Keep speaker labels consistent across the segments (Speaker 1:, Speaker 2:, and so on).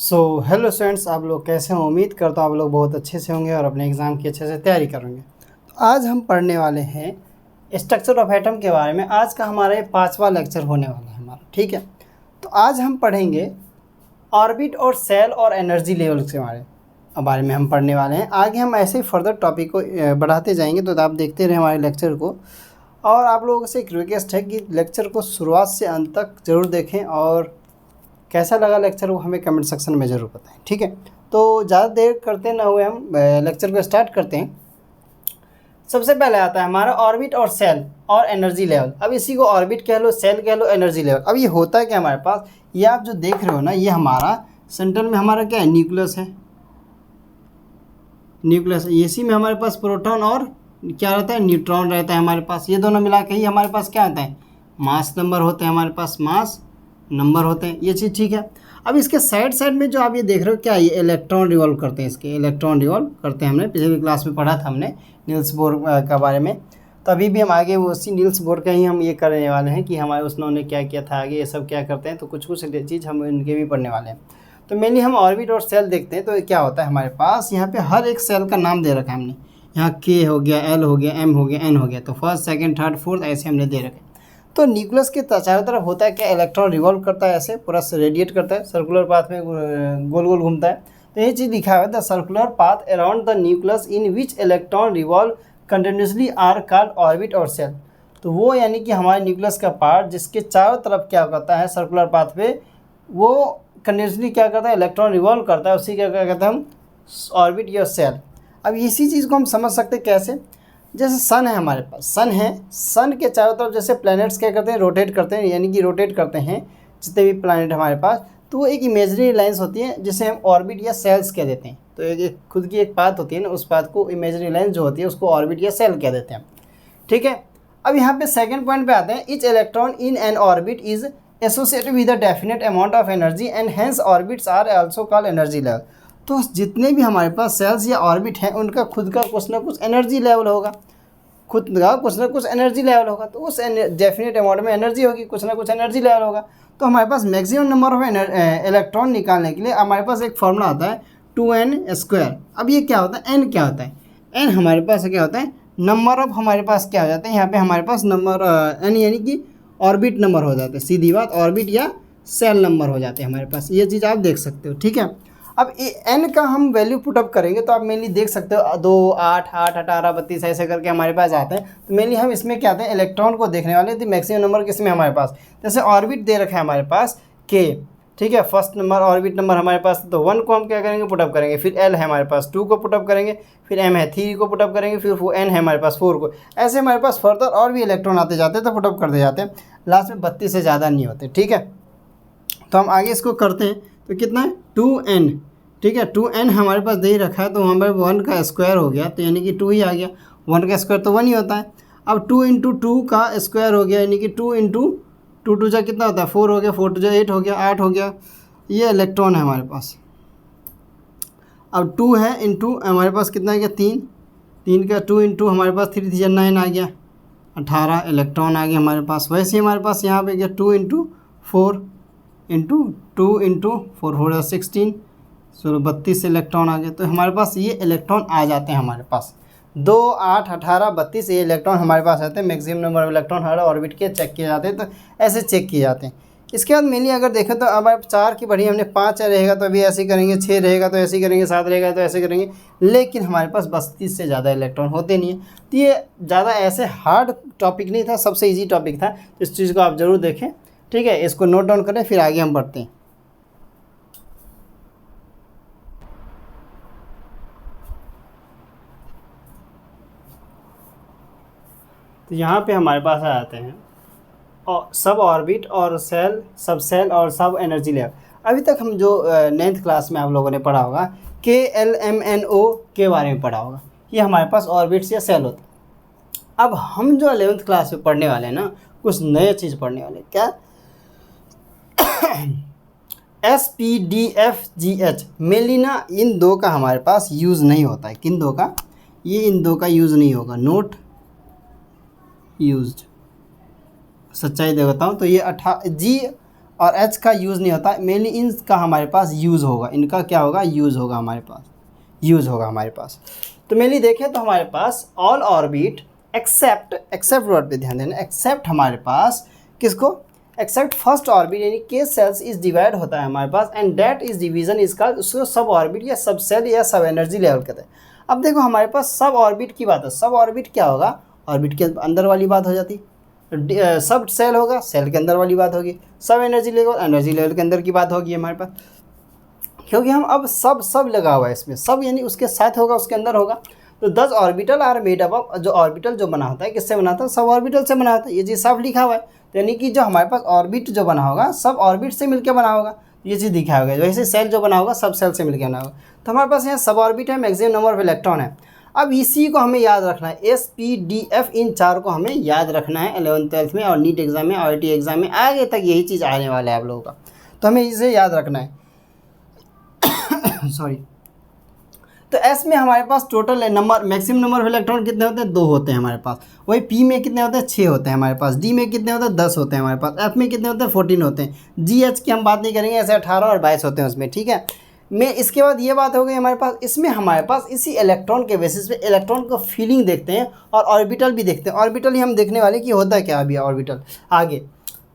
Speaker 1: Hello students, आप लोग कैसे हैं? उम्मीद करता हूँ आप लोग बहुत अच्छे से होंगे और अपने एग्ज़ाम की अच्छे से तैयारी करेंगे। तो आज हम पढ़ने वाले हैं स्ट्रक्चर ऑफ एटम के बारे में। आज का हमारा ये 5वां लेक्चर होने वाला है हमारा, ठीक है। तो आज हम पढ़ेंगे ऑर्बिट और सेल और एनर्जी लेवल के बारे में हम पढ़ने वाले हैं। आगे हम ऐसे ही फर्दर टॉपिक को बढ़ाते जाएंगे, तो आप देखते रहें हमारे लेक्चर को। और आप लोगों से एक रिक्वेस्ट है कि लेक्चर को शुरुआत से अंत तक ज़रूर देखें और कैसा लगा लेक्चर वो हमें कमेंट सेक्शन में ज़रूर बताएं, ठीक है। तो ज़्यादा देर करते ना हुए हम लेक्चर को स्टार्ट करते हैं। सबसे पहले आता है हमारा ऑर्बिट और सेल और एनर्जी लेवल। अब इसी को ऑर्बिट कह लो, सेल कह लो, एनर्जी लेवल। अब ये होता है क्या हमारे पास, ये आप जो देख रहे हो ना, ये हमारा सेंटर में हमारा क्या है, न्यूक्लियस है। न्यूक्लियस इसी में हमारे पास प्रोटॉन और क्या रहता है, न्यूट्रॉन रहता है हमारे पास। ये दोनों मिला के ही हमारे पास क्या आता है, मास नंबर होते हैं हमारे पास, मास नंबर होते हैं। ये चीज़ ठीक है। अब इसके साइड में जो आप ये देख रहे हो क्या, ये इलेक्ट्रॉन रिवॉल्व करते हैं। इसके इलेक्ट्रॉन रिवॉल्व करते हैं, हमने पिछली क्लास में पढ़ा था हमने नील्स बोर का बारे में। तो अभी भी हम आगे उसी नील्स बोर का ही हम ये करने वाले हैं कि हमारे उन्होंने क्या किया था, आगे ये सब क्या करते हैं। तो कुछ चीज़ हम इनके भी पढ़ने वाले हैं। तो मेनली हम ऑर्बिट और सेल देखते हैं। तो क्या होता है हमारे पास, यहाँ पे हर एक सेल का नाम दे रखा है हमने। यहाँ के हो गया, एल हो गया, एम हो गया, एन हो गया। तो फर्स्ट, सेकंड, थर्ड, फोर्थ ऐसे हमने दे रखे। तो न्यूक्लियस के चारों तरफ होता है क्या, इलेक्ट्रॉन रिवॉल्व करता है, ऐसे पूरा रेडिएट करता है, सर्कुलर पाथ में गोल गोल घूमता है। तो ये चीज़ लिखा हुआ है, the circular path around the nucleus in which electron revolve continuously are called orbit और सेल। तो वो यानी कि हमारे न्यूक्लियस का पार्ट जिसके चारों तरफ क्या करता है सर्कुलर पाथ पे, वो कंटिन्यूसली क्या करता है, इलेक्ट्रॉन रिवॉल्व करता है, उसी क्या कहते हैं हम, ऑर्बिट या सेल। अब इसी चीज़ को हम समझ सकते हैं कैसे, जैसे सन है हमारे पास, सन है, सन के चारों तरफ जैसे प्लैनेट्स क्या करते हैं, रोटेट करते हैं, यानी कि रोटेट करते हैं जितने भी प्लैनेट हमारे पास। तो वो एक इमेजनरी लाइंस होती है जिसे हम ऑर्बिट या सेल्स कह देते हैं। तो एक खुद की एक पाथ होती है ना, उस पाथ को इमेजनरी लाइंस जो होती है उसको ऑर्बिट या सेल कह देते हैं, ठीक है। अब यहाँ पे सेकंड पॉइंट पे आते हैं, each electron in an orbit is associated with a definite amount of energy and hence orbits are also called energy level. तो जितने भी हमारे पास सेल्स या ऑर्बिट हैं उनका खुद का कुछ ना कुछ एनर्जी लेवल होगा, खुद का कुछ ना कुछ एनर्जी लेवल होगा। तो उस डेफिनेट अमाउंट में एनर्जी होगी, कुछ ना कुछ एनर्जी लेवल होगा। तो हमारे पास मैक्सिमम नंबर ऑफ इलेक्ट्रॉन निकालने के लिए हमारे पास एक फॉर्मूला आता है 2n²। अब ये क्या होता है, n क्या होता है, n हमारे पास क्या होता है, नंबर ऑफ हमारे पास क्या हो जाते हैं, यहाँ पे हमारे पास नंबर n यानी कि ऑर्बिट नंबर हो जाते हैं, सीधी बात, ऑर्बिट या सेल नंबर हो जाते हैं हमारे पास। ये चीज़ आप देख सकते हो, ठीक है। अब एन का हम वैल्यू पुटअप करेंगे तो आप मेनली देख सकते हो 2, 8, 8, 18, 32 ऐसे करके हमारे पास आते हैं। तो मेनली हम इसमें क्या आते हैं, इलेक्ट्रॉन को देखने वाले। तो मैक्सिमम नंबर किसमें हमारे पास, जैसे ऑर्बिट दे रखा है हमारे पास के, ठीक है, फर्स्ट नंबर ऑर्बिट नंबर हमारे पास। तो 1 को हम क्या करेंगे, पुटअप करेंगे, फिर एल है हमारे पास 2 को पुटअप करेंगे, फिर एम है 3 को पुटअप करेंगे, फिर एन है हमारे पास 4 को। ऐसे हमारे पास फर्दर और भी इलेक्ट्रॉन आते जाते हैं तो पुटअप करते जाते हैं, लास्ट में 32 से ज़्यादा नहीं होते, ठीक है। तो हम आगे इसको करते हैं। तो कितना है, 2n, ठीक है। 2n हमारे पास दे ही रखा है, तो हमारे 1 का स्क्वायर हो गया, तो यानी कि 2 ही आ गया। 1 का स्क्वायर तो 1 ही होता है। अब 2 × 2 का स्क्वायर हो गया, यानी कि 2 × 2 2 जा कितना होता है, 4 हो गया, 4 2 जा 8 हो गया, 8 हो गया। ये इलेक्ट्रॉन है हमारे पास। अब 2 है इंटू हमारे पास कितना आ गया, 3, 3 का 2 × हमारे पास 3 3 9 आ गया, 18 इलेक्ट्रॉन आ गया हमारे पास। वैसे ही हमारे पास यहाँ पे गया 2 × 4 इंटू 2 × 4 हो गया 16, 32 इलेक्ट्रॉन आ गए। तो हमारे पास ये इलेक्ट्रॉन आ जाते हैं हमारे पास 2, 8, 18, 32 ये इलेक्ट्रॉन हमारे पास आते हैं। Maximum number of electron her orbit के चेक किए जाते हैं, तो ऐसे चेक किए जाते हैं। इसके बाद मेनली अगर देखें तो अब 4 की बढ़ी हमने 5 रहेगा तो अभी ऐसे करेंगे, 6 रहेगा तो ऐसे करेंगे, 7 रहेगा तो ऐसे करेंगे। लेकिन हमारे पास 32 से ज़्यादा इलेक्ट्रॉन होते नहीं है। तो ये ज़्यादा ऐसे हार्ड टॉपिक नहीं था, सबसे ईजी टॉपिक था। तो इस चीज़ को आप ज़रूर देखें, ठीक है। इसको नोट डाउन करें, फिर आगे हम बढ़ते हैं। तो यहाँ पे हमारे पास आ जाते हैं और सब ऑर्बिट और सेल, सब सेल और सब एनर्जी लेवल। अभी तक हम जो 9th क्लास में आप लोगों ने पढ़ा होगा KLMNO के बारे में पढ़ा होगा, ये हमारे पास ऑर्बिट्स या सेल होते हैं। अब हम जो 11th क्लास में पढ़ने वाले हैं ना, कुछ नए चीज़ पढ़ने वाले, क्या SPDFGH। मेनली ना इन दो का हमारे पास यूज़ नहीं होता है। किन दो का, ये इन दो का यूज़ नहीं होगा, नोट यूज्ड। सच्चाई दे बताऊँ तो ये G और H का यूज़ नहीं होता, मेनली इनका हमारे पास यूज़ होगा, इनका क्या होगा, यूज़ होगा हमारे पास, यूज़ होगा हमारे पास। तो मेनली देखें तो हमारे पास ऑल ऑर्बिट एक्सेप्ट वर्ड पे ध्यान देना, एक्सेप्ट हमारे पास किसको, एक्सेप्ट फर्स्ट ऑर्बिट यानी के सेल्स इज डिवाइड होता है हमारे पास, and that is division is called, उसको सब ऑर्बिट या सब सेल या सब एनर्जी लेवल कहते हैं। अब देखो हमारे पास सब ऑर्बिट की बात है, सब ऑर्बिट क्या होगा, ऑर्बिट के अंदर वाली बात हो जाती, सब सेल होगा, सेल के अंदर वाली बात होगी, सब एनर्जी लेवल के अंदर की बात होगी हमारे पास, क्योंकि हम अब सब लगा हुआ है इसमें, सब यानी उसके साथ होगा, उसके अंदर होगा। तो 10 orbital are made up of, जो ऑर्बिटल जो बना होता है किससे बना होता है, सब ऑर्बिटल से बना होता है, ये चीज़ साफ लिखा हुआ है। तो यानी कि जो हमारे पास ऑर्बिट जो बना होगा सब ऑर्बिट से मिलकर बना होगा, ये चीज़ दिखा होगा। वैसे सेल जो बना होगा सब सेल से मिलकर बना होगा। तो हमारे पास यहाँ सब ऑर्बिट है, मैक्सिमम नंबर ऑफ इलेक्ट्रॉन है। अब इसी को हमें याद रखना है, SPDF इन 4 को हमें याद रखना है 11th 12th में और नीट एग्जाम में, IIT एग्जाम में, आगे तक यही चीज़ आने वाला है आप लोगों का, तो हमें इसे याद रखना है। सॉरी। तो S में हमारे पास total number, maximum number of electron कितने होते हैं, 2 होते हैं हमारे पास। वही P में कितने होते हैं, 6 होते हैं हमारे पास। D में कितने होते हैं, 10 होते हैं हमारे पास। F में कितने होते हैं, 14 होते हैं। GH की हम बात नहीं करेंगे, ऐसे 18 और 22 होते हैं उसमें, ठीक है। मैं इसके बाद ये बात हो गई हमारे पास, इसमें हमारे पास इसी इलेक्ट्रॉन के बेसिस पे इलेक्ट्रॉन को फीलिंग देखते हैं और ऑर्बिटल भी देखते हैं। ऑर्बिटल ही हम देखने वाले कि होता है क्या अभी ऑर्बिटल, आगे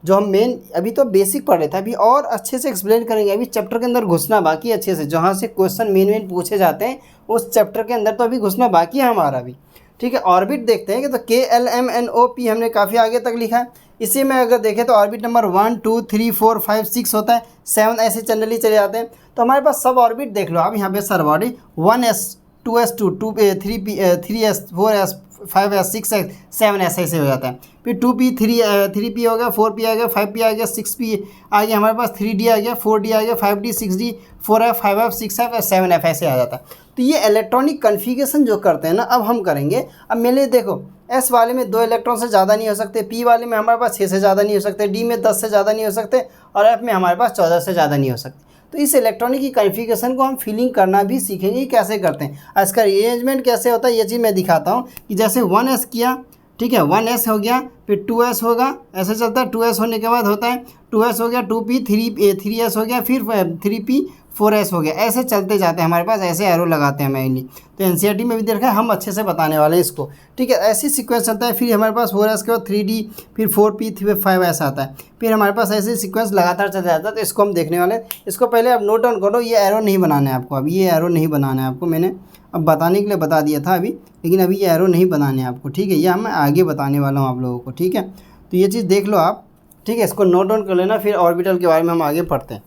Speaker 1: जो हम मेन अभी तो बेसिक पढ़ रहे थे, अभी और अच्छे से एक्सप्लेन करेंगे। अभी चैप्टर के अंदर घुसना बाकी है अच्छे से, जहाँ से क्वेश्चन मेन पूछे जाते हैं उस चैप्टर के अंदर तो अभी घुसना बाकी है हमारा भी, ठीक है। ऑर्बिट देखते हैं कि तो KLMNOP हमने काफ़ी आगे तक लिखा है। इसी में अगर देखें तो ऑर्बिट नंबर 1 2 3 4 5 6 होता है, 7 ऐसे जनरली चले जाते हैं। तो हमारे पास सब ऑर्बिट देख लो अब यहाँ पे sir body 1s 2s2 3p 3s 4s 5s 6s 7s ऐसे हो जाता है। फिर 2p 3p हो गया, 4p आ गया, 5p आ गया, 6p आ गया, हमारे पास 3d आ गया, 4d आ गया, 5d 6d 4f 5f 6f 7f ऐसे आ जाता है। तो ये इलेक्ट्रॉनिक कन्फिगरेशन जो करते हैं ना, अब हम करेंगे। अब मेरे देखो S वाले में 2 इलेक्ट्रॉन से ज़्यादा नहीं हो सकते, P वाले में हमारे पास 6 से ज़्यादा नहीं हो सकते, D में 10 से ज़्यादा नहीं हो सकते और F में हमारे पास 14 से ज़्यादा नहीं हो सकते। तो इस इलेक्ट्रॉनिक की कन्फिगरेशन को हम फीलिंग करना भी सीखेंगे कैसे करते हैं। इसका अरेंजमेंट कैसे होता है ये चीज़ मैं दिखाता हूँ कि जैसे 1s किया, ठीक है, 1s हो गया, फिर 2s होगा, ऐसे चलता है। 2s होने के बाद होता है 2s हो गया, 2p 3s हो गया, फिर 3p 4s हो गया, ऐसे चलते जाते हैं हमारे पास, ऐसे एरो लगाते हैं मेनली। तो NCERT में भी देखा है, हम अच्छे से बताने वाले हैं इसको, ठीक है। ऐसी सीक्वेंस चलता है, फिर हमारे पास 4s के बाद 3d, फिर 4p, फिर 5s आता है, फिर हमारे पास ऐसे सीक्वेंस लगातार चलता जाता है। तो इसको हम देखने वाले हैं। इसको पहले अब नोट डाउन करो, ये एरो नहीं बनाना है आपको, अब ये एरो नहीं बनाना है आपको, मैंने अब बताने के लिए बता दिया था अभी, लेकिन अभी ये एरो नहीं बनाने हैं आपको, ठीक है। ये मैं आगे बताने वाला हूँ आप लोगों को, ठीक है। तो ये चीज़ देख लो आप, ठीक है, इसको नोट डाउन कर लेना, फिर ऑर्बिटल के बारे में हम आगे पढ़ते हैं।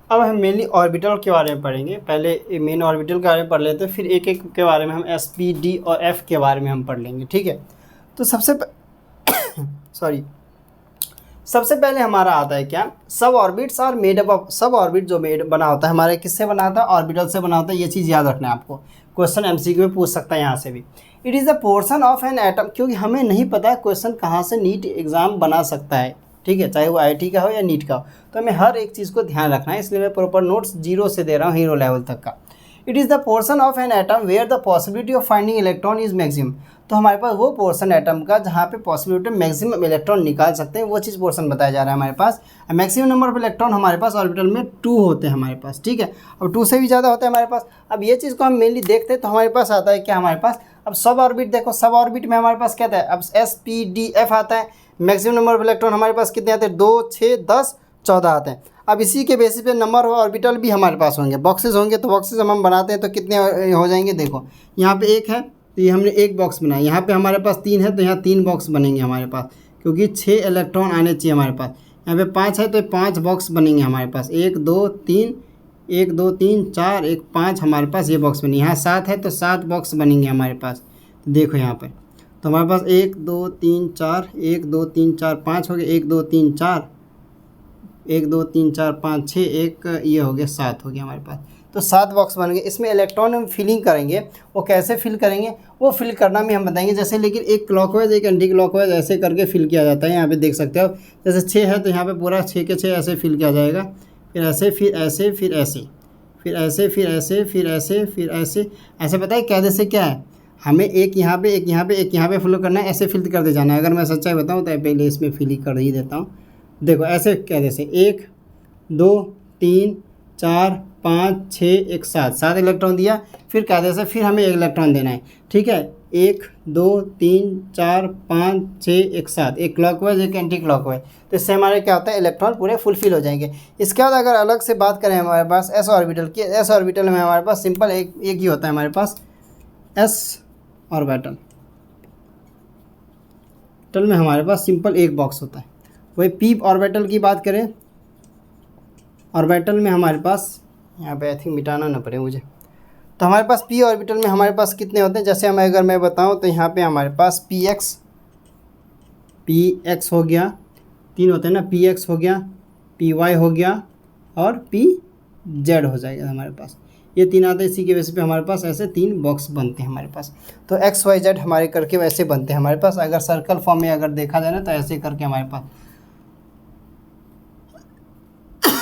Speaker 1: अब हम मेनली ऑर्बिटल के बारे में पढ़ेंगे। पहले मेन ऑर्बिटल के बारे में पढ़ लेते हैं, फिर एक एक के बारे में हम S P D और F के बारे में हम पढ़ लेंगे, ठीक है। तो सबसे पहले हमारा आता है क्या, sub orbits are made up of, sub orbit जो बना होता है हमारे किससे बना होता है, ऑर्बिटल से बना होता है। ये चीज़ याद रखना है आपको, क्वेश्चन MCQ में पूछ सकता है यहाँ से भी। It is the portion of an atom, क्योंकि हमें नहीं पता क्वेश्चन कहाँ से नीट एग्जाम बना सकता है, ठीक है, चाहे वो IIT का हो या नीट का हो। तो हमें हर एक चीज़ को ध्यान रखना है, इसलिए मैं प्रॉपर नोट्स 0 से दे रहा हूँ हीरो लेवल तक का। It is the portion of an atom where the possibility of finding electron is maximum. तो हमारे पास वो पोर्शन एटम का जहाँ पे पॉसिबिलिटी मैक्सिमम इलेक्ट्रॉन निकाल सकते हैं, वो चीज़ पोर्शन बताया जा रहा है हमारे पास। मैक्सिमम नंबर ऑफ इलेक्ट्रॉन हमारे पास ऑर्बिटल में 2 होते हैं हमारे पास, ठीक है। अब 2 से भी ज़्यादा होता है हमारे पास। अब ये चीज़ को हम मेनली देखते हैं तो हमारे पास आता है क्या, हमारे पास अब सब ऑर्बिट देखो, सब ऑर्बिट में हमारे पास क्या आता है, अब S P D F आता है। मैक्सिमम नंबर ऑफ इलेक्ट्रॉन हमारे पास कितने आते हैं, 2 6 10 14 आते हैं। अब इसी के बेसिस पे नंबर ऑफ ऑर्बिटल भी हमारे पास होंगे, बॉक्सेस होंगे। तो बॉक्सेस हम बनाते हैं तो कितने हो जाएंगे, देखो यहाँ पे 1 है तो ये हमने 1 बॉक्स बनाया, यहाँ पे हमारे पास 3 है तो यहाँ 3 बॉक्स बनेंगे हमारे पास, क्योंकि 6 इलेक्ट्रॉन आने चाहिए हमारे पास। यहाँ पे 5 है तो 5 बॉक्स बनेंगे हमारे पास, 1 2 3 1 2 3 4 1 5 हमारे पास ये बॉक्स बनेंगे। यहाँ 7 है तो 7 बॉक्स बनेंगे हमारे पास। देखो यहाँ पर तो हमारे पास 1 2 3 4 1 2 3 4 5 हो गए, 1 2 3 4 1 2 3 4 5 6 1 ये हो गया 7 हो गया हमारे पास। तो 7 बॉक्स बन गए। इसमें इलेक्ट्रॉन हम फिलिंग करेंगे, वो कैसे फिल करेंगे वो फिल करना भी हम बताएंगे जैसे, लेकिन एक क्लॉकवाइज एक एंटी क्लॉकवाइज ऐसे करके फिल किया जाता है। यहाँ पे देख सकते हो जैसे 6 है तो यहाँ पे पूरा 6 के 6 ऐसे फिल किया जाएगा, फिर ऐसे फिर ऐसे फिर ऐसे फिर ऐसे फिर ऐसे फिर ऐसे फिर ऐसे ऐसे। पता है कैसे से क्या है, हमें एक यहाँ पे एक यहाँ पे एक यहाँ पे फिल करना है, ऐसे फिल करते जाना है। अगर मैं सच्चाई बताऊँ तो पहले इसमें फिल कर ही देता हूँ। देखो ऐसे क्या, जैसे 1 2 3 4 5 6 1 7, 7 इलेक्ट्रॉन दिया। फिर क्या जैसे फिर हमें 1 इलेक्ट्रॉन देना है, ठीक है। 1 2 3 4 5 6 1 7, एक क्लॉकवाइज एक एंटी क्लॉकवाइज। तो इससे हमारे क्या होता है, इलेक्ट्रॉन पूरे फुलफिल हो जाएंगे। इसके बाद अगर अलग से बात करें हमारे पास एस ऑर्बिटल की, एस ऑर्बिटल में हमारे पास सिंपल एक ही होता है हमारे पास एस ऑर्बिटल में हमारे पास सिंपल एक बॉक्स होता है। वही पी ऑर्बिटल की बात करें, ऑर्बिटल में हमारे पास यहाँ पे आई थिंक मिटाना ना पड़े मुझे, तो हमारे पास पी ऑर्बिटल में हमारे पास कितने होते हैं, जैसे हम अगर मैं बताऊँ तो यहाँ पे हमारे पास पी एक्स हो गया, 3 होते हैं ना, पी एक्स हो गया, पी वाई हो गया और पी जेड हो जाएगा हमारे पास। ये 3 आते हैं, इसी की वजह पे हमारे पास ऐसे 3 बॉक्स बनते हैं हमारे पास। तो एक्स वाई जेड हमारे करके वैसे बनते हैं हमारे पास। अगर सर्कल फॉर्म में अगर देखा जाए ना तो ऐसे करके हमारे पास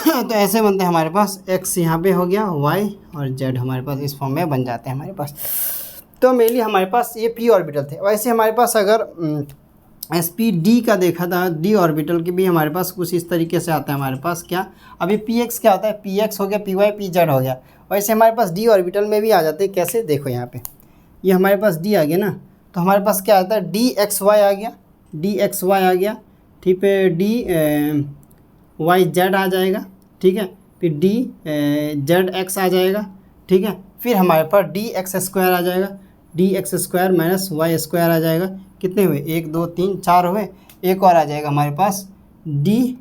Speaker 1: तो ऐसे बनते हैं हमारे पास। एक्स यहाँ पे हो गया, वाई और जेड हमारे पास इस फॉर्म में बन जाते हैं हमारे पास। तो मेनली हमारे पास ये पी ऑर्बिटल थे। वैसे हमारे पास अगर एस पी डी का देखा था, डी ऑर्बिटल की भी हमारे पास कुछ इस तरीके से आता है हमारे पास। क्या अभी पी एक्स क्या होता है, पी एक्स हो गया, पी वाई पी जेड हो गया। वैसे हमारे पास डी ऑर्बिटल में भी आ जाते हैं। कैसे, देखो यहाँ पे ये हमारे पास डी आ गया ना, तो हमारे पास क्या आता है, डी एक्स वाई आ गया, डी एक्स वाई आ गया, ठीक है। डी वाई जेड आ जाएगा, ठीक है। फिर डी जेड एक्स आ जाएगा, ठीक है। फिर हमारे पास डी एक्स स्क्वायर आ जाएगा, d x square minus y square आ जाएगा। कितने हुए, 1 2 3 4 हुए। एक और आ जाएगा हमारे पास डी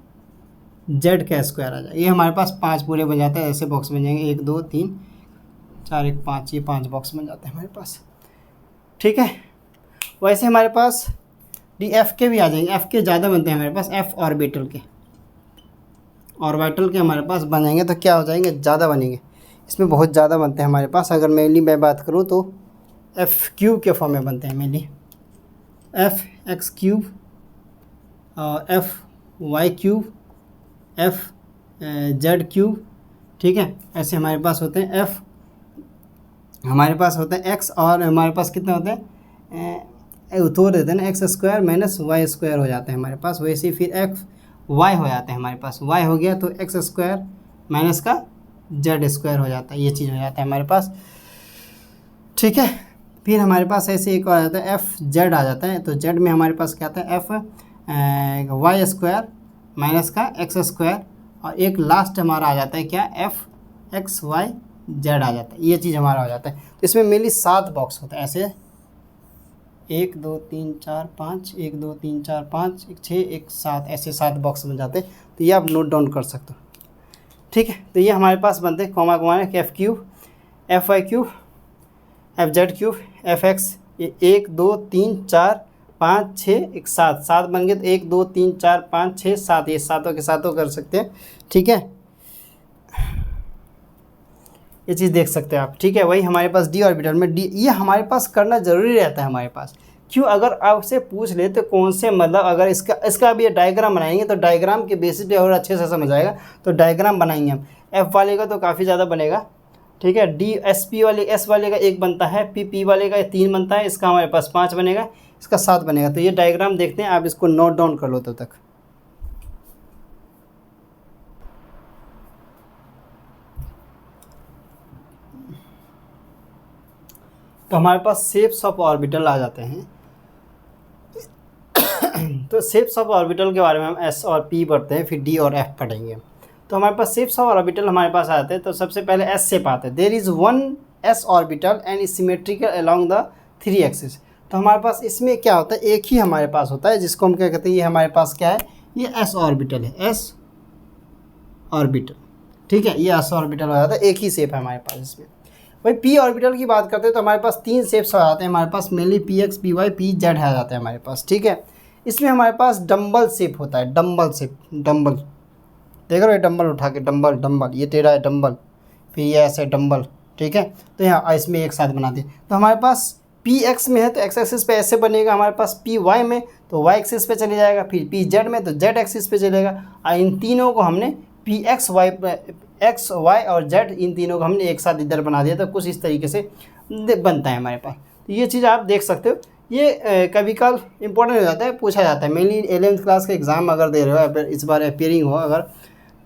Speaker 1: जेड का स्क्वायर आ जाएगा। ये हमारे पास 5 पूरे बन जाते हैं, ऐसे बॉक्स बन जाएंगे, 1 2 3 4 1 5, ये 5 बॉक्स बन जाते हैं हमारे पास, ठीक है। वैसे हमारे पास डी एफ के भी आ जाएंगे, एफ के ज़्यादा बनते हैं हमारे पास, एफ ऑर्बिटल के हमारे पास बनेंगे तो क्या हो जाएंगे, ज़्यादा बनेंगे। इसमें बहुत ज़्यादा बनते हैं हमारे पास। अगर मेनली मैं बात करूँ तो एफ क्यूब के फॉर्म में बनते हैं मेनली, एफ एक्स क्यूब और f y cube, f z cube, ठीक है। ऐसे हमारे पास होते हैं। एफ हमारे पास होते हैं एक्स, और हमारे पास कितने होते हैं, तोड़ देते हैं ना, x square minus y square हो जाते हैं हमारे पास। वैसे ही फिर एक्स वाई हो जाते हैं हमारे पास, वाई हो गया तो एक्स स्क्वायर माइनस का जेड स्क्वायर हो जाता है, ये चीज़ हो जाता है हमारे पास, ठीक है। फिर हमारे पास ऐसे एक और आ जाता है, एफ जेड आ जाता है। तो जेड में हमारे पास क्या आता है, एफ वाई स्क्वायर माइनस का एक्स स्क्वायर, और एक लास्ट हमारा आ जाता है क्या, एफ एक्स वाई जेड आ जाता है, ये चीज़ हमारा हो जाता है। तो इसमें मेनली 7 बॉक्स होते हैं ऐसे, 1 2 3 4 5, 1 2 3 4 5 1 6 1 7, ऐसे 7 बॉक्स बन जाते हैं। तो ये आप नोट डाउन कर सकते हो, ठीक है। तो ये हमारे पास बनते हैं कॉमा कॉमा में, f cube, f y cube, f z cube, f x, ये 1 2 3 4 5 6 1 7, 7 बन गए। तो 1 2 3 4 5 6 7, ये सातों के सातों कर सकते हैं, ठीक है। ये चीज़ देख सकते हैं आप, ठीक है। वही हमारे पास डी ऑर्बिटल में डी, ये हमारे पास करना ज़रूरी रहता है हमारे पास। क्यों, अगर आपसे पूछ ले तो कौन से, मतलब अगर इसका भी डायग्राम बनाएंगे तो डायग्राम के बेसिस पे और अच्छे से समझ आएगा। तो डायग्राम बनाएंगे हम, एफ वाले का तो काफ़ी ज़्यादा बनेगा, ठीक है। डी एस पी वाले, एस वाले का 1 बनता है, पी वाले का 3 बनता है, इसका हमारे पास 5 बनेगा, इसका 7 बनेगा। तो ये डायग्राम देखते हैं, आप इसको नोट डाउन कर लो तब तक। तो हमारे पास शेप्स ऑफ ऑर्बिटल आ जाते हैं। तो शेप्स ऑफ ऑर्बिटल के बारे में हम एस और पी पढ़ते हैं, फिर डी और एफ पढ़ेंगे। तो हमारे पास शेप्स ऑफ ऑर्बिटल हमारे पास आते हैं। तो सबसे पहले एस शेप आते हैं, there is one s orbital and is symmetrical along the 3 axis. तो हमारे पास इसमें क्या होता है, एक ही हमारे पास होता है, जिसको हम क्या कहते हैं, ये हमारे पास क्या है, ये एस ऑर्बिटल है, एस ऑर्बिटल, ठीक है। ये एस ऑर्बिटल हो जाता है, एक ही शेप है हमारे पास इसमें। भाई पी ऑर्बिटल की बात करते हैं तो हमारे पास 3 शेप्स आ जाते हैं हमारे पास, mainly p x, p y, p z आ जाते हैं हमारे पास, ठीक है। इसमें हमारे पास डम्बल शेप होता है, डम्बल शेप, डम्बल देख रहे हो, डम्बल उठा के, डम्बल डम्बल, ये टेढ़ा है डम्बल, फिर ये ऐसे डम्बल, ठीक है। तो यहाँ इसमें एक साथ बना दिए। तो हमारे पास पी एक्स में है तो एक्स एक्सिस पे ऐसे बनेगा, हमारे पास पी वाई में तो वाई एक्सिस पे चले जाएगा, फिर पी जेड में तो जेड एक्सिस पे चलेगा। और इन तीनों को हमने पी एक्स वाई और जेड, इन तीनों को हमने एक साथ इधर बना दिया। तो कुछ इस तरीके से बनता है हमारे पास। तो ये चीज़ आप देख सकते हो। ये कभी कल इम्पोर्टेंट हो जाता है, पूछा जाता है। मेनली 11th क्लास का एग्ज़ाम अगर दे रहे हो इस बार अपीयरिंग हो अगर,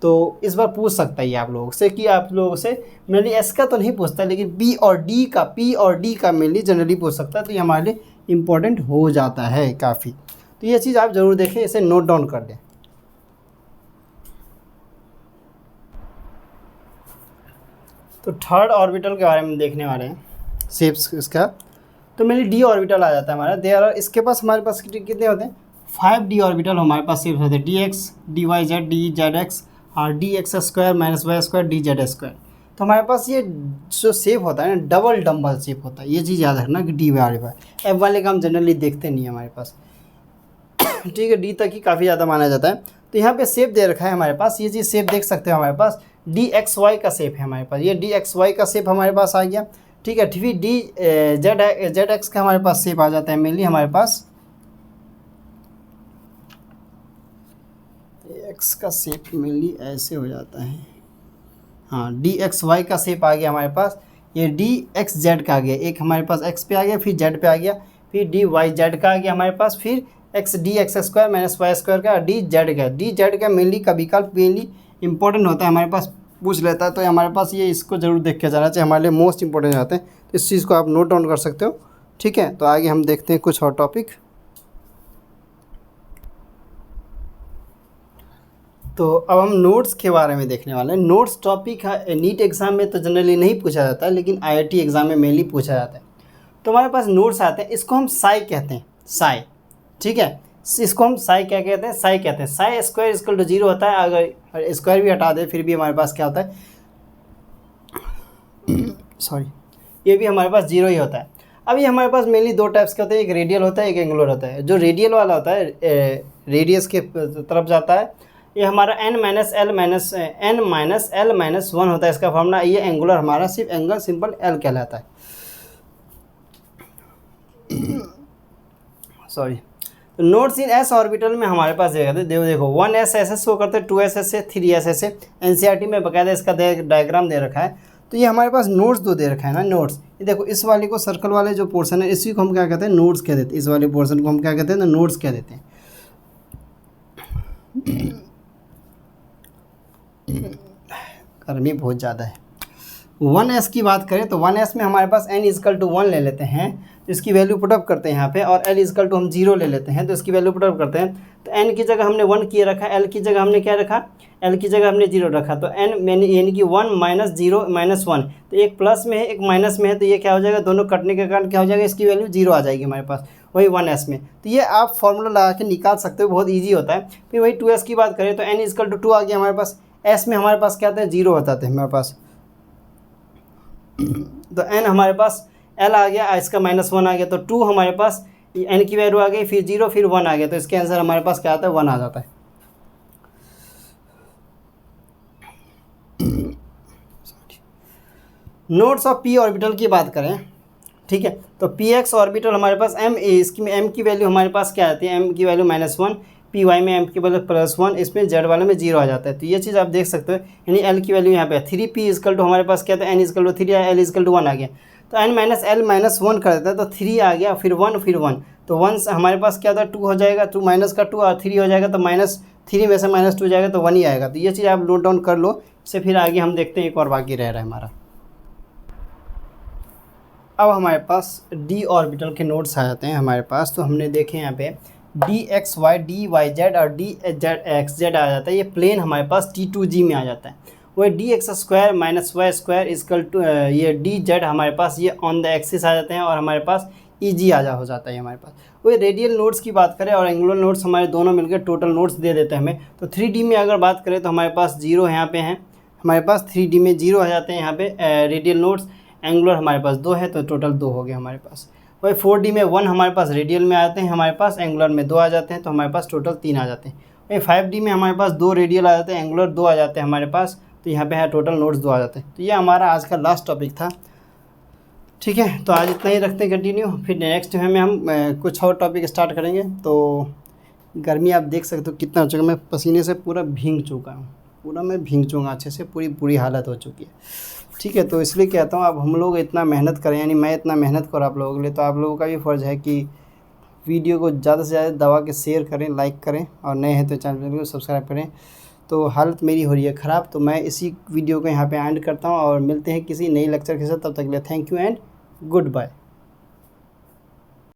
Speaker 1: तो इस बार पूछ सकता है ये आप लोगों से कि आप लोगों से मेनली एस का तो नहीं पूछता, लेकिन बी और डी का, पी और डी का मेनली जनरली पूछ सकता है। तो ये हमारे लिए इम्पोर्टेंट हो जाता है काफ़ी। तो ये चीज़ आप ज़रूर देखें, इसे नोट डाउन कर दें। तो थर्ड ऑर्बिटल के बारे में देखने वाले हैं, शेप्स इसका। तो मेनली डी ऑर्बिटल आ जाता है हमारा। देयर आर, इसके पास हमारे पास कितने होते हैं, 5 डी ऑर्बिटल हमारे पास शेप्स होते हैं। D x, d y z, d z x और d x square minus y square, d z square. तो हमारे पास ये जो शेप होता है ना, डबल डम्बल शेप होता है। ये चीज़ याद रखना कि डी वाले का, एफ वाले का हम जनरली देखते नहीं है हमारे पास। ठीक है, डी तक ही काफ़ी ज़्यादा माना जाता है। तो यहाँ पे शेप दे रखा है हमारे पास, ये चीज़ शेप देख सकते हो हमारे पास डी एक्स वाई का शेप है हमारे पास। ये डी एक्स वाई का शेप हमारे पास आ गया। ठीक है, फिर डी जेड एक्स का हमारे पास शेप आ जाता है मेनली हमारे पास। एक्स का शेप मेनली ऐसे हो जाता है। हाँ, डी एक्स वाई का शेप आ गया हमारे पास। ये डी एक्स जेड का आ गया, एक हमारे पास एक्स पे आ गया, फिर जेड पे आ गया, फिर डी वाई जेड का आ गया हमारे पास, फिर x d x square minus y square का, डी जेड का। डी जेड का मेनली का विकल्प मेनली इंपॉर्टेंट होता है हमारे पास, पूछ लेता है। तो हमारे पास ये, इसको जरूर देख के जाना चाहिए, हमारे लिए मोस्ट इंपॉर्टेंट जाते हैं। तो इस चीज़ को आप नोट डाउन कर सकते हो। ठीक है, तो आगे हम देखते हैं कुछ और टॉपिक। तो अब हम नोट्स के बारे में देखने वाले हैं। नोट्स टॉपिक नीट एग्ज़ाम में तो जनरली नहीं पूछा जाता है, लेकिन आईआईटी एग्ज़ाम में मेनली पूछा जाता है। तो हमारे पास नोट्स आते हैं, इसको हम साई कहते हैं, साई। ठीक है, इसको हम साई क्या कहते हैं, साई कहते हैं। साई स्क्वायर इक्वल टू 0 होता है। अगर स्क्वायर भी हटा दे फिर भी हमारे पास क्या होता है, सॉरी, ये भी हमारे पास 0 ही होता है। अब ये हमारे पास मेनली दो टाइप्स के होते हैं, एक रेडियल होता है, एक एंगुलर होता है। जो रेडियल वाला होता है, रेडियस के तरफ जाता है, ये हमारा n माइनस एल माइनस 1 होता है इसका फॉर्मूला। ये एंगुलर हमारा सिर्फ एंगल सिंपल l कहलाता है। सॉरी। तो नोट्स इन एस ऑर्बिटल में हमारे पास देखो 1s ऐसे शो करते हैं, 2s ऐसे, 3s ऐसे। एनसीईआरटी में बकायदा इसका डायग्राम दे रखा है। तो ये हमारे पास नोट्स दो दे रखा है ना, नोट्स। ये देखो, इस वाले को, सर्कल वाले जो पोर्शन है, इसी को हम क्या कहते हैं, नोट्स कह देते हैं। इस वाले पोर्शन को हम क्या कहते हैं, नोट्स कह देते हैं। गर्मी बहुत ज़्यादा है। 1s की बात करें तो 1s में हमारे पास n इजकल टू 1 ले लेते हैं, तो इसकी वैल्यू पुटअप करते हैं यहाँ पे, और l इजकल टू हम 0 ले लेते हैं, तो इसकी वैल्यू पुटअप करते हैं। तो n की जगह हमने 1 किए रखा, l की जगह हमने क्या रखा, l की जगह हमने 0 रखा। तो n यानी कि 1 माइनस 0 माइनस 1, तो एक प्लस में है एक माइनस में है, तो ये क्या हो जाएगा, दोनों कटने के कारण क्या हो जाएगा, इसकी वैल्यू 0 आ जाएगी हमारे पास, वही 1s में। तो ये आप फॉर्मूला लगा के निकाल सकते हो, बहुत ईजी होता है। फिर वही 2s की बात करें तो n इजकल टू 2 आ गया हमारे पास। s में हमारे पास क्या आता है, 0 होता है हमारे पास। तो n हमारे पास l आ गया, इसका -1 आ गया, तो 2 हमारे पास n की वैल्यू आ गई, फिर 0, फिर 1 आ गया। तो इसके आंसर हमारे पास क्या आता है, 1 आ जाता है। नोट्स ऑफ p ऑर्बिटल की बात करें, ठीक है, तो px ऑर्बिटल हमारे पास m, इसकी m की वैल्यू हमारे पास क्या आती है, m की वैल्यू -1, py में m की वैल्यू +1, इसमें z वाले में 0 आ जाता है। तो ये चीज़ आप देख सकते हो, यानी l की वैल्यू यहाँ पे 3p इजकल टू हमारे पास क्या था, n इजकल टू 3 या l इजकल टू 1 आ गया। तो n माइनस l माइनस 1 कर देता है, तो 3 आ गया, फिर 1, फिर 1, तो 1 हमारे पास क्या था, 2 हो जाएगा, 2 माइनस का 2 और 3 हो जाएगा, तो -3 में से -2 जाएगा, तो 1 ही आएगा। तो ये चीज़ आप नोट डाउन कर लो, इससे फिर आगे हम देखते हैं, एक और बाकी रह रहा है हमारा। अब हमारे पास डी ऑर्बिटल के नोट्स आ जाते हैं हमारे पास। तो हमने देखे यहाँ पे d x y, d y z और डी जेड एक्स जेड आ जाता है। ये प्लेन हमारे पास T2G में आ जाता है। वही d x square minus y square is equal to ये डी जेड हमारे पास ये ऑन द एक्सिस आ जाते हैं, और हमारे पास EG हो जाता है हमारे पास। वही रेडियल नोट्स की बात करें और एंगुलर नोट्स हमारे दोनों मिलकर टोटल नोट्स दे देते हैं हमें। तो 3D में अगर बात करें तो हमारे पास 0 यहाँ पे हैं, हमारे पास 3D में 0 आ जाते हैं यहाँ पे रेडियल नोट्स। एंगुलर हमारे पास 2 है, तो टोटल 2 हो गए हमारे पास। वही 4D में 1 हमारे पास रेडियल में आते हैं हमारे पास, एंगुलर में 2 आ जाते हैं, तो हमारे पास टोटल 3 आ जाते हैं। वही 5D में हमारे पास 2 रेडियल आ जाते हैं, एंगुलर 2 आ जाते हैं हमारे पास, तो यहाँ पे है टोटल नोट्स 2 आ जाते हैं। तो ये हमारा आज का लास्ट टॉपिक था, ठीक है। तो आज इतना ही रखते हैं कंटिन्यू, फिर नेक्स्ट में हम कुछ और टॉपिक स्टार्ट करेंगे। तो गर्मी आप देख सकते हो कितना हो चुका, मैं पसीने से पूरा भीग चुका हूँ। पूरा मैं भीग जाऊँगा अच्छे से, पूरी बुरी हालत हो चुकी है। ठीक है, तो इसलिए कहता हूँ अब हम लोग इतना मेहनत करें, यानी मैं इतना मेहनत करूँ आप लोगों के लिए, तो आप लोगों का भी फ़र्ज़ है कि वीडियो को ज़्यादा से ज़्यादा दबा के शेयर करें, लाइक करें, और नए हैं तो चैनल को सब्सक्राइब करें। तो हालत मेरी हो रही है ख़राब, तो मैं इसी वीडियो को यहाँ पे एंड करता हूँ और मिलते हैं किसी नई लेक्चर के साथ। तब तक के लिए thank you and good bye.